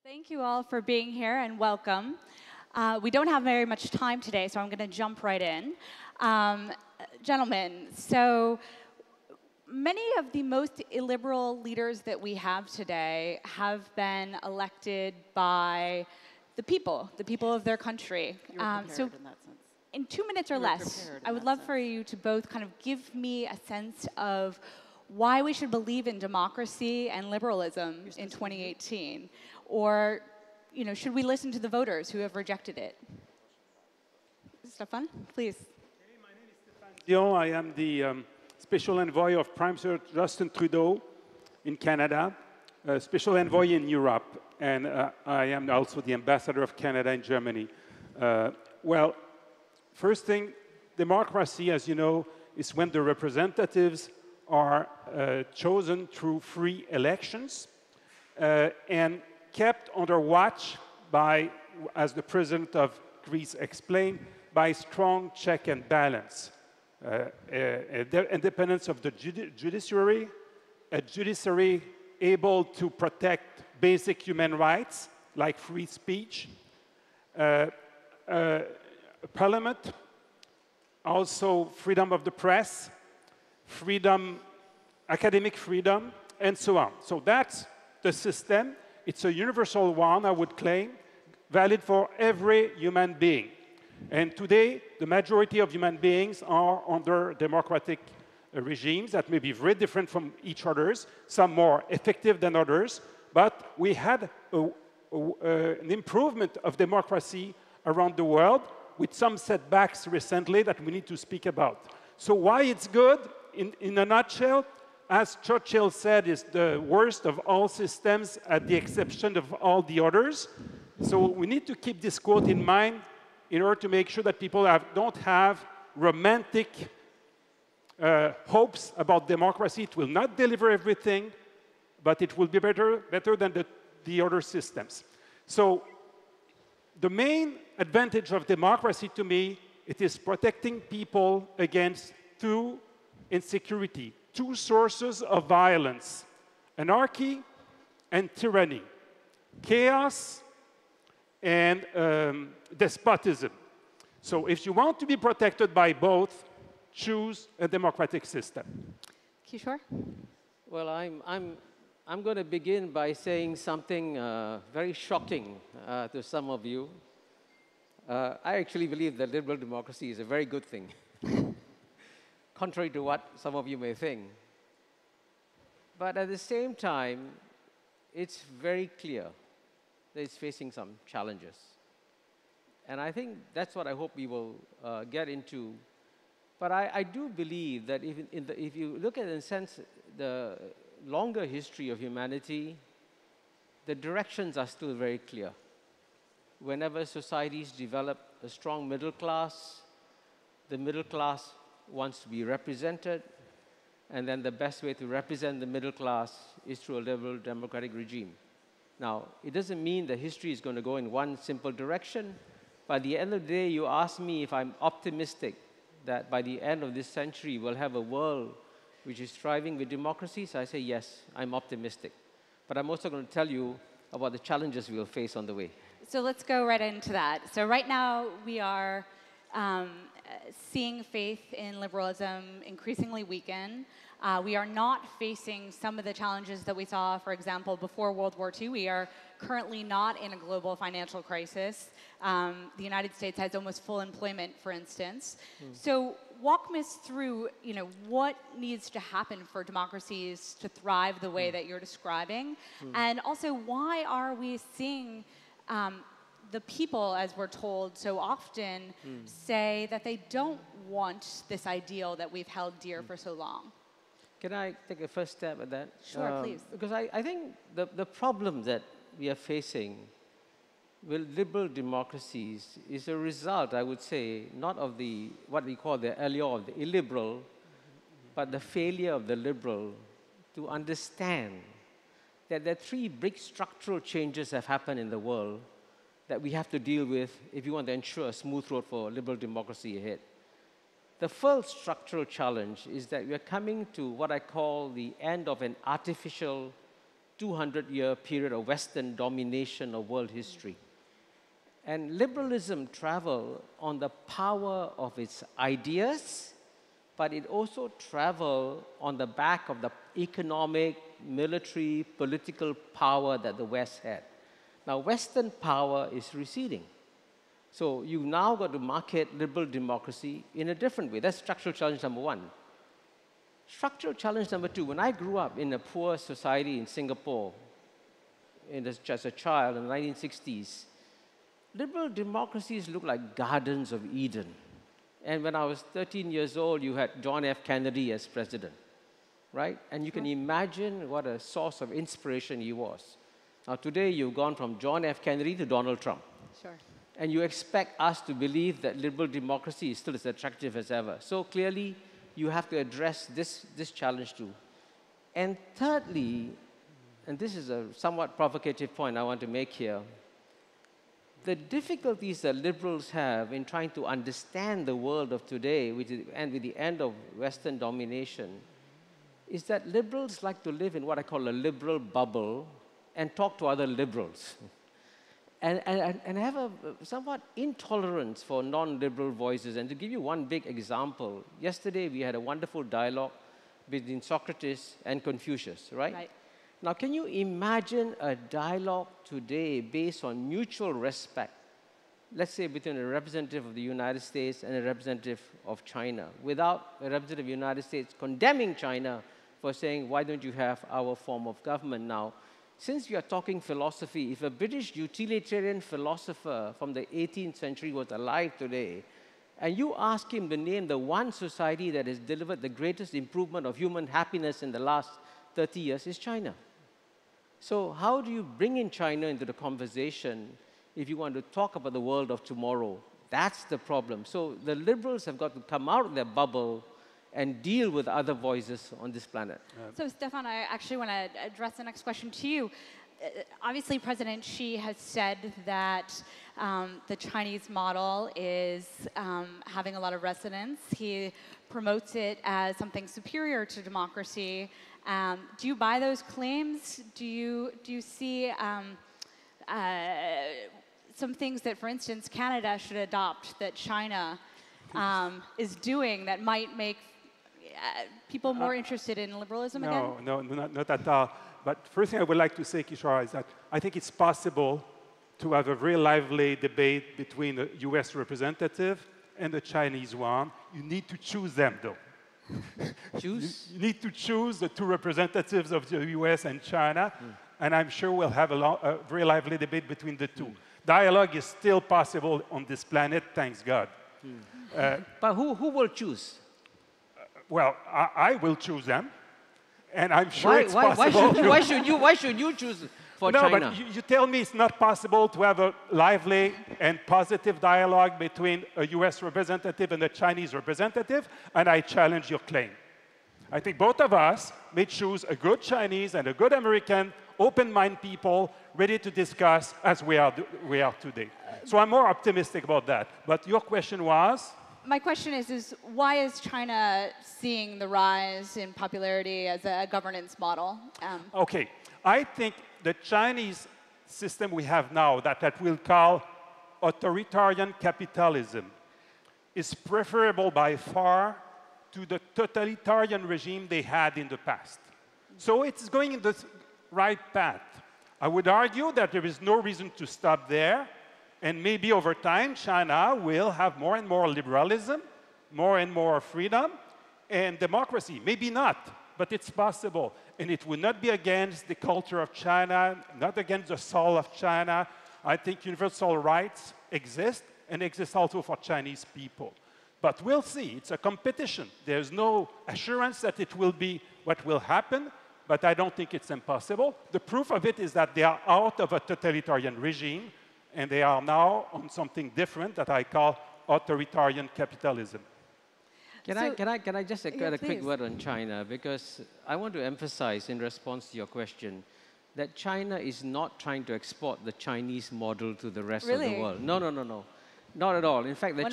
Thank you all for being here and welcome. We don't have very much time today, so I'm going to jump right in. Gentlemen, so many of the most illiberal leaders that we have today have been elected by the people of their country. You were prepared in that sense. In 2 minutes or less, I would love for you to both kind of give me a sense of why we should believe in democracy and liberalism in 2018. Or, should we listen to the voters who have rejected it? Stéphane, please. Hey, my name is Stéphane Dion. I am the Special Envoy of Prime Minister Justin Trudeau in Canada, Special Envoy in Europe, and I am also the Ambassador of Canada in Germany. Well, first thing, democracy, as you know, is when the representatives are chosen through free elections and kept under watch by, as the President of Greece explained, by strong check and balance. Independence of the judiciary, a judiciary able to protect basic human rights like free speech, parliament, also freedom of the press, academic freedom, and so on. So that's the system. It's a universal one, I would claim, valid for every human being. And today, the majority of human beings are under democratic regimes that may be very different from each other's, some more effective than others, but we had an improvement of democracy around the world with some setbacks recently that we need to speak about. So why it's good? In a nutshell, as Churchill said, is the worst of all systems at the exception of all the others. So we need to keep this quote in mind in order to make sure that people don't have romantic hopes about democracy. It will not deliver everything, but it will be better than the other systems. So the main advantage of democracy to me, it is protecting people against two insecurity, two sources of violence: anarchy and tyranny, chaos and despotism. So if you want to be protected by both, choose a democratic system. Kishore? Well, I'm going to begin by saying something very shocking to some of you. I actually believe that liberal democracy is a very good thing, contrary to what some of you may think. But at the same time, it's very clear that it's facing some challenges. And I think that's what I hope we will get into. But I do believe that if you look at, in a sense, the longer history of humanity, the directions are still very clear. Whenever societies develop a strong middle class, the middle class wants to be represented, and then the best way to represent the middle class is through a liberal democratic regime. Now, it doesn't mean that history is going to go in one simple direction. By the end of the day, you ask me if I'm optimistic that by the end of this century, we'll have a world which is thriving with democracies. I say, yes, I'm optimistic. But I'm also going to tell you about the challenges we'll face on the way. So let's go right into that. So right now, we are seeing faith in liberalism increasingly weaken. We are not facing some of the challenges that we saw, for example, before World War II. We are currently not in a global financial crisis. The United States has almost full employment, for instance. So walk me through, what needs to happen for democracies to thrive the way that you're describing, and also why are we seeing the people, as we're told so often, say that they don't want this ideal that we've held dear for so long? Can I take a first stab at that? Sure, please. Because I think the problem that we are facing with liberal democracies is a result, I would say, not of what we call the allure of the illiberal, but the failure of the liberal to understand that there are three big structural changes that have happened in the world that we have to deal with if you want to ensure a smooth road for liberal democracy ahead. The first structural challenge is that we are coming to what I call the end of an artificial 200-year period of Western domination of world history. And liberalism traveled on the power of its ideas, but it also traveled on the back of the economic, military, political power that the West had. Now, Western power is receding. So you've now got to market liberal democracy in a different way. That's structural challenge number one. Structural challenge number two, when I grew up in a poor society in Singapore as a child in the 1960s, liberal democracies looked like gardens of Eden. And when I was 13 years old, you had John F. Kennedy as president, right? And you can imagine what a source of inspiration he was. Now today, you've gone from John F. Kennedy to Donald Trump. Sure. And you expect us to believe that liberal democracy is still as attractive as ever. So clearly, you have to address this challenge too. And thirdly, and this is a somewhat provocative point I want to make here, the difficulties that liberals have in trying to understand the world of today, and with the end of Western domination, is that liberals like to live in what I call a liberal bubble and talk to other liberals. And have a somewhat intolerance for non-liberal voices. And to give you one big example, yesterday we had a wonderful dialogue between Socrates and Confucius, right? Right. Now, can you imagine a dialogue today based on mutual respect, let's say between a representative of the United States and a representative of China, without a representative of the United States condemning China for saying, why don't you have our form of government now? Since we are talking philosophy, if a British utilitarian philosopher from the 18th century was alive today, and you ask him to name the one society that has delivered the greatest improvement of human happiness in the last 30 years, it's China. So how do you bring in China into the conversation if you want to talk about the world of tomorrow? That's the problem. So the liberals have got to come out of their bubble and deal with other voices on this planet. So, Stéphane, I actually want to address the next question to you. Obviously, President Xi has said that the Chinese model is having a lot of resonance. He promotes it as something superior to democracy. Do you buy those claims? Do you see some things that, for instance, Canada should adopt that China is doing that might make people more interested in liberalism again? No, not at all. But first thing I would like to say, Kishore, is that I think it's possible to have a very lively debate between the US representative and the Chinese one. You need to choose them, though. Choose? You need to choose the two representatives of the US and China, and I'm sure we'll have a very lively debate between the two. Dialogue is still possible on this planet, thanks God. But who will choose? Well, I will choose them, and I'm sure it's possible. Why should you choose for China? No, but you tell me it's not possible to have a lively and positive dialogue between a US representative and a Chinese representative, and I challenge your claim. I think both of us may choose a good Chinese and a good American, open-minded people ready to discuss as we are today. So I'm more optimistic about that. But your question was? My question is why is China seeing the rise in popularity as a governance model? Okay, I think the Chinese system we have now that we'll call authoritarian capitalism is preferable by far to the totalitarian regime they had in the past. So it's going in the right path. I would argue that there is no reason to stop there. And maybe over time, China will have more and more liberalism, more and more freedom, and democracy. Maybe not, but it's possible. And it will not be against the culture of China, not against the soul of China. I think universal rights exist, and exist also for Chinese people. But we'll see. It's a competition. There's no assurance that it will be what will happen, but I don't think it's impossible. The proof of it is that they are out of a totalitarian regime, and they are now on something different that I call authoritarian capitalism. Can I just add a quick word on China? Because I want to emphasize in response to your question that China is not trying to export the Chinese model to the rest of the world. No. Not at all. In fact, the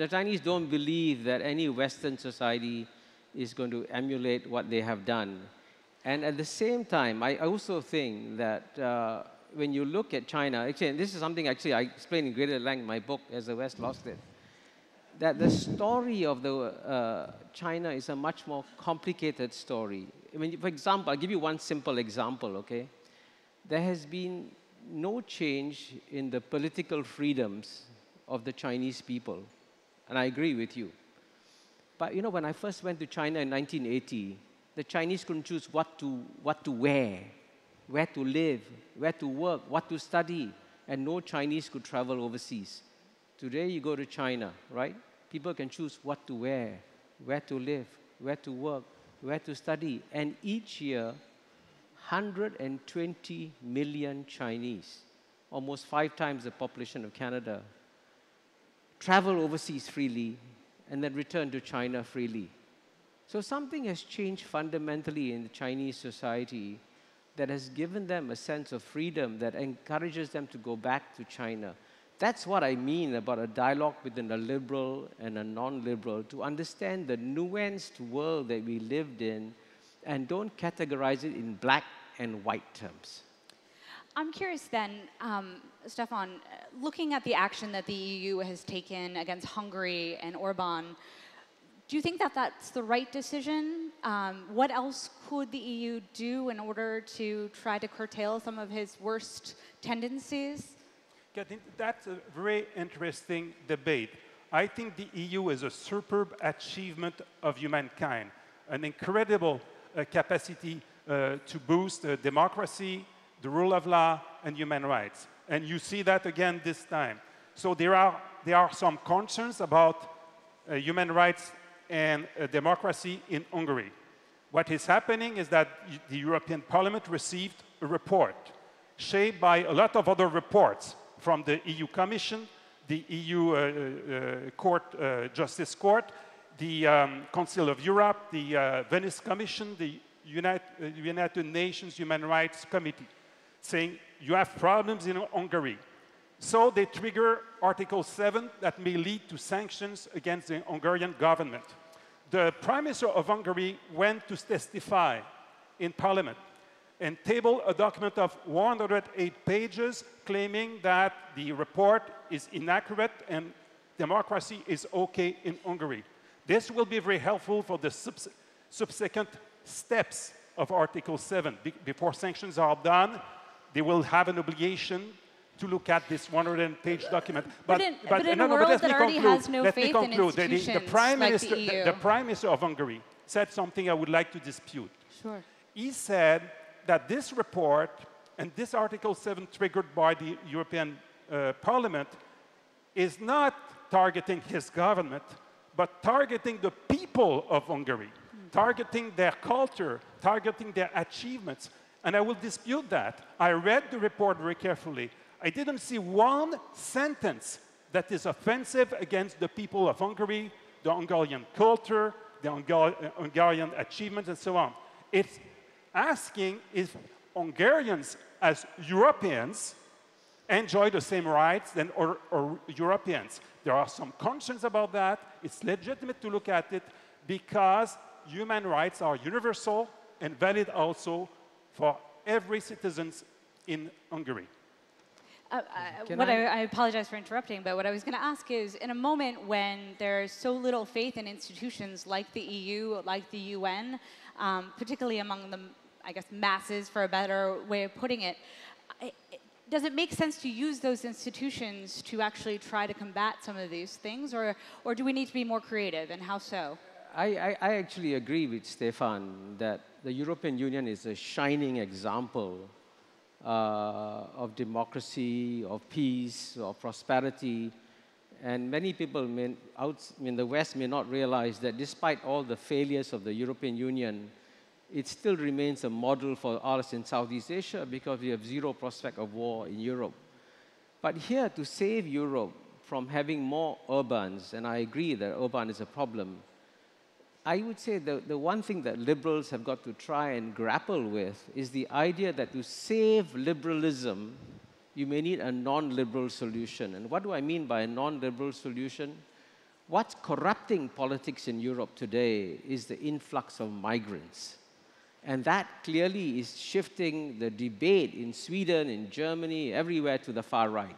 Chinese don't believe that any Western society is going to emulate what they have done. And at the same time, I also think that when you look at China, actually, and this is something actually I explain in greater length in my book, As the West Lost It, that the story of China is a much more complicated story. I mean, for example, I'll give you one simple example, okay? There has been no change in the political freedoms of the Chinese people, and I agree with you. But you know, when I first went to China in 1980, the Chinese couldn't choose what to wear, where to live, where to work, what to study, and no Chinese could travel overseas. Today, you go to China, right? People can choose what to wear, where to live, where to work, where to study. And each year, 120 million Chinese, almost 5 times the population of Canada, travel overseas freely and then return to China freely. So something has changed fundamentally in the Chinese society that has given them a sense of freedom that encourages them to go back to China. That's what I mean about a dialogue between a liberal and a non-liberal, to understand the nuanced world that we lived in and don't categorize it in black and white terms. I'm curious then, Stéphane, looking at the action that the EU has taken against Hungary and Orban, do you think that that's the right decision? What else could the EU do in order to try to curtail some of his worst tendencies? Kathleen, that's a very interesting debate. I think the EU is a superb achievement of humankind, an incredible capacity to boost democracy, the rule of law, and human rights. And you see that again this time. So there are some concerns about human rights and democracy in Hungary. What is happening is that the European Parliament received a report shaped by a lot of other reports from the EU Commission, the EU Justice Court, the Council of Europe, the Venice Commission, the United Nations Human Rights Committee, saying you have problems in Hungary. So they trigger Article 7 that may lead to sanctions against the Hungarian government. The Prime Minister of Hungary went to testify in Parliament and tabled a document of 108 pages claiming that the report is inaccurate and democracy is okay in Hungary. This will be very helpful for the subsequent steps of Article 7. Before sanctions are done, they will have an obligation to look at this 100-page document. But in a world that already has no faith in institutions the Prime like Minister, the EU. the Prime Minister of Hungary said something I would like to dispute. Sure. He said that this report and this Article 7 triggered by the European Parliament is not targeting his government, but targeting the people of Hungary, targeting their culture, targeting their achievements. And I will dispute that. I read the report very carefully. I didn't see one sentence that is offensive against the people of Hungary, the Hungarian culture, the Hungarian achievements, and so on. It's asking if Hungarians, as Europeans, enjoy the same rights than or Europeans. There are some concerns about that. It's legitimate to look at it because human rights are universal and valid also for every citizen in Hungary. I apologize for interrupting, but what I was going to ask is, in a moment when there's so little faith in institutions like the EU, like the UN, particularly among the, I guess, masses, for a better way of putting it, does it make sense to use those institutions to actually try to combat some of these things, or do we need to be more creative, and how so? I actually agree with Stéphane that the European Union is a shining example of democracy, of peace, of prosperity. And many people in the West may not realize that despite all the failures of the European Union, it still remains a model for us in Southeast Asia because we have zero prospect of war in Europe. But here, to save Europe from having more urbans, and I agree that urban is a problem, I would say the one thing that liberals have got to try and grapple with is the idea that to save liberalism, you may need a non-liberal solution. And what do I mean by a non-liberal solution? What's corrupting politics in Europe today is the influx of migrants. And that clearly is shifting the debate in Sweden, in Germany, everywhere to the far right.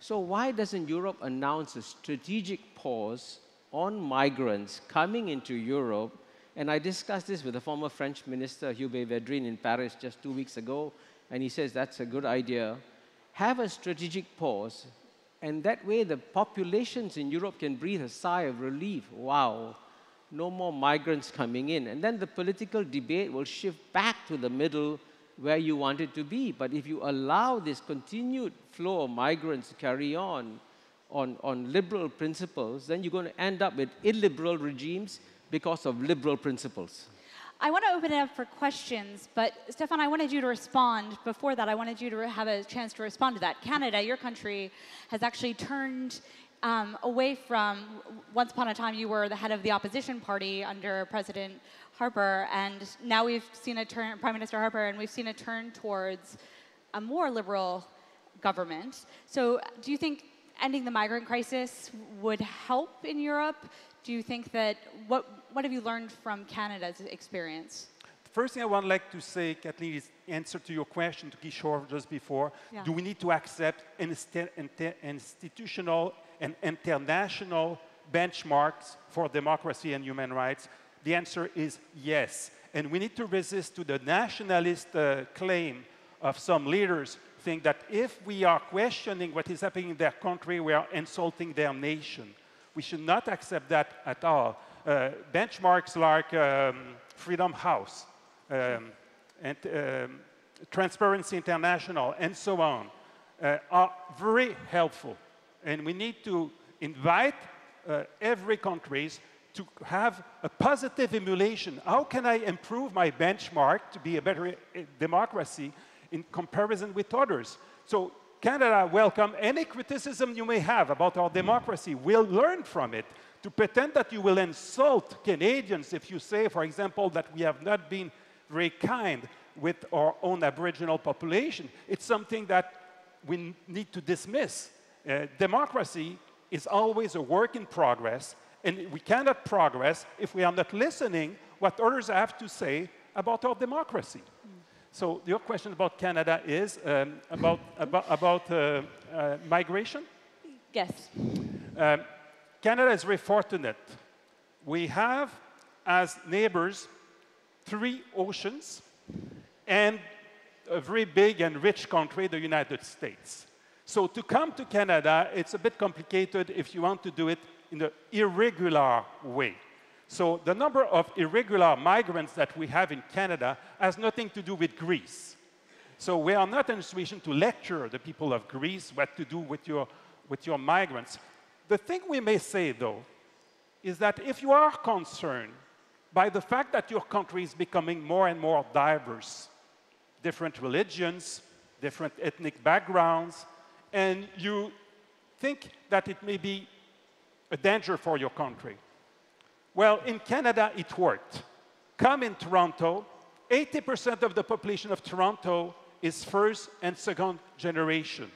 So why doesn't Europe announce a strategic pause on migrants coming into Europe? And I discussed this with the former French minister, Hubert Védrine, in Paris just 2 weeks ago, and he says that's a good idea. Have a strategic pause, and that way the populations in Europe can breathe a sigh of relief. Wow, no more migrants coming in. And then the political debate will shift back to the middle where you want it to be. But if you allow this continued flow of migrants to carry on liberal principles, then you're going to end up with illiberal regimes because of liberal principles. I want to open it up for questions, but Stéphane, I wanted you to respond. Before that, I wanted you to have a chance to respond to that. Canada, your country, has actually turned away from, once upon a time you were the head of the opposition party under President Harper, and now we've seen a turn, Prime Minister Harper, and we've seen a turn towards a more liberal government. So do you think ending the migrant crisis would help in Europe? Do you think that, what have you learned from Canada's experience? The first thing I would like to say, Kathleen, is answer to your question to Kishore just before. Yeah. Do we need to accept institutional and international benchmarks for democracy and human rights? The answer is yes. And we need to resist to the nationalist claim of some leaders think that if we are questioning what is happening in their country, we are insulting their nation. We should not accept that at all. Benchmarks like Freedom House and Transparency International and so on are very helpful. And we need to invite every country to have a positive emulation. How can I improve my benchmark to be a better democracy in comparison with others? So Canada welcome any criticism you may have about our democracy. We'll learn from it. To pretend that you will insult Canadians if you say, for example, that we have not been very kind with our own Aboriginal population, it's something that we need to dismiss. Democracy is always a work in progress, and we cannot progress if we are not listening what others have to say about our democracy. So your question about Canada is about migration? Yes. Canada is very fortunate. We have, as neighbors, 3 oceans and a very big and rich country, the United States. So to come to Canada, it's a bit complicated if you want to do it in an irregular way. So the number of irregular migrants that we have in Canada has nothing to do with Greece. So we are not in a situation to lecture the people of Greece what to do with your migrants. The thing we may say, though, is that if you are concerned by the fact that your country is becoming more and more diverse, different religions, different ethnic backgrounds, and you think that it may be a danger for your country. Well, in Canada, it worked. Come in Toronto, 80% of the population of Toronto is first and second generation.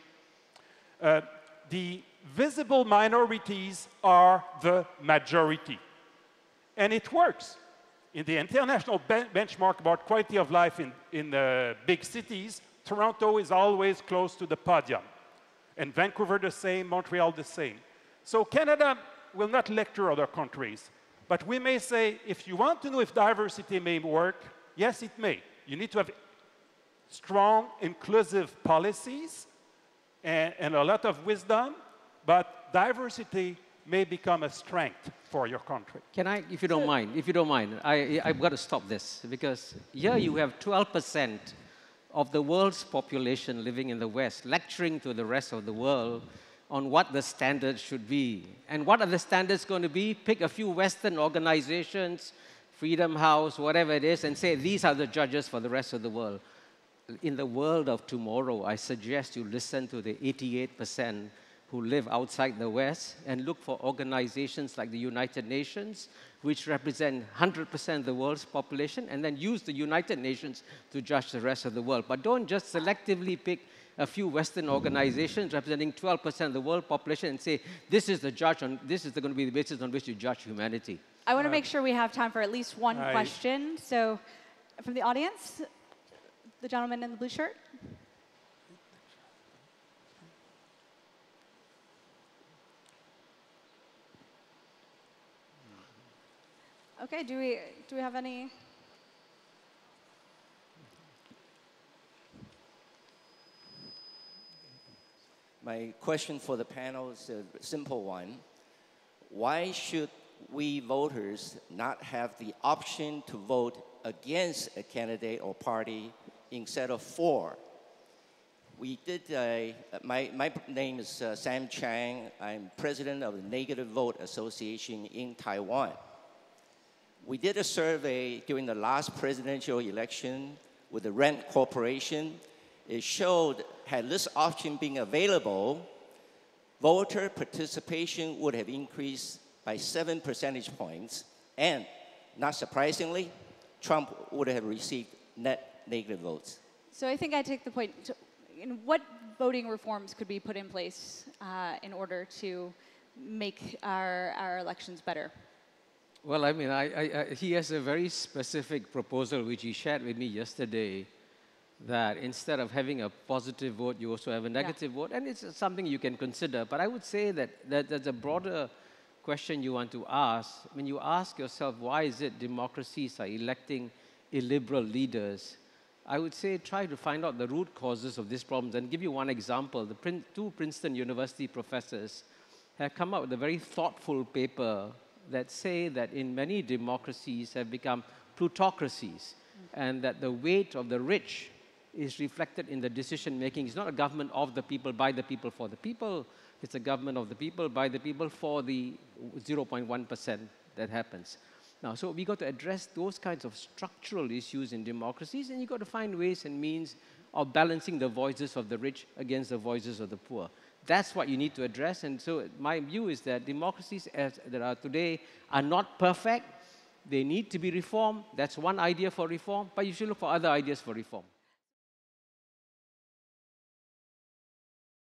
The visible minorities are the majority. And it works. In the international benchmark about quality of life in big cities, Toronto is always close to the podium. And Vancouver the same, Montreal the same. So Canada will not lecture other countries. But we may say, if you want to know if diversity may work, yes, it may. You need to have strong, inclusive policies and a lot of wisdom, but diversity may become a strength for your country. Can I, if you don't mind, I've got to stop this, because here you have 12% of the world's population living in the West, lecturing to the rest of the world on what the standards should be. And what are the standards going to be? Pick a few Western organizations, Freedom House, whatever it is, and say, these are the judges for the rest of the world. In the world of tomorrow, I suggest you listen to the 88% who live outside the West and look for organizations like the United Nations, which represent 100% of the world's population, and then use the United Nations to judge the rest of the world. But don't just selectively pick a few Western organizations representing 12% of the world population and say, this is the judge on, this is going to be the basis on which you judge humanity. I want to make sure we have time for at least one question. So from the audience, the gentleman in the blue shirt. Okay, do we have any? My question for the panel is a simple one. Why should we voters not have the option to vote against a candidate or party instead of for? We did, my name is Sam Chang. I'm president of the Negative Vote Association in Taiwan. We did a survey during the last presidential election with the Rent Corporation. It showed, had this option been available, voter participation would have increased by 7 percentage points, and not surprisingly, Trump would have received net negative votes. So I think I take the point. What voting reforms could be put in place in order to make our elections better? Well, I mean, he has a very specific proposal which he shared with me yesterday, that instead of having a positive vote, you also have a negative vote, and it's something you can consider. But I would say that there's a broader question you want to ask. When you ask yourself, why is it democracies are electing illiberal leaders? I would say try to find out the root causes of these problems. And give you one example. The two Princeton University professors have come up with a very thoughtful paper that say that in many democracies have become plutocracies, and that the weight of the rich is reflected in the decision making. It's not a government of the people, by the people, for the people. It's a government of the people, by the people, for the 0.1% that happens. Now, so we got to address those kinds of structural issues in democracies, and you got to find ways and means of balancing the voices of the rich against the voices of the poor. That's what you need to address. And so my view is that democracies as that are today are not perfect. They need to be reformed. That's one idea for reform, but you should look for other ideas for reform.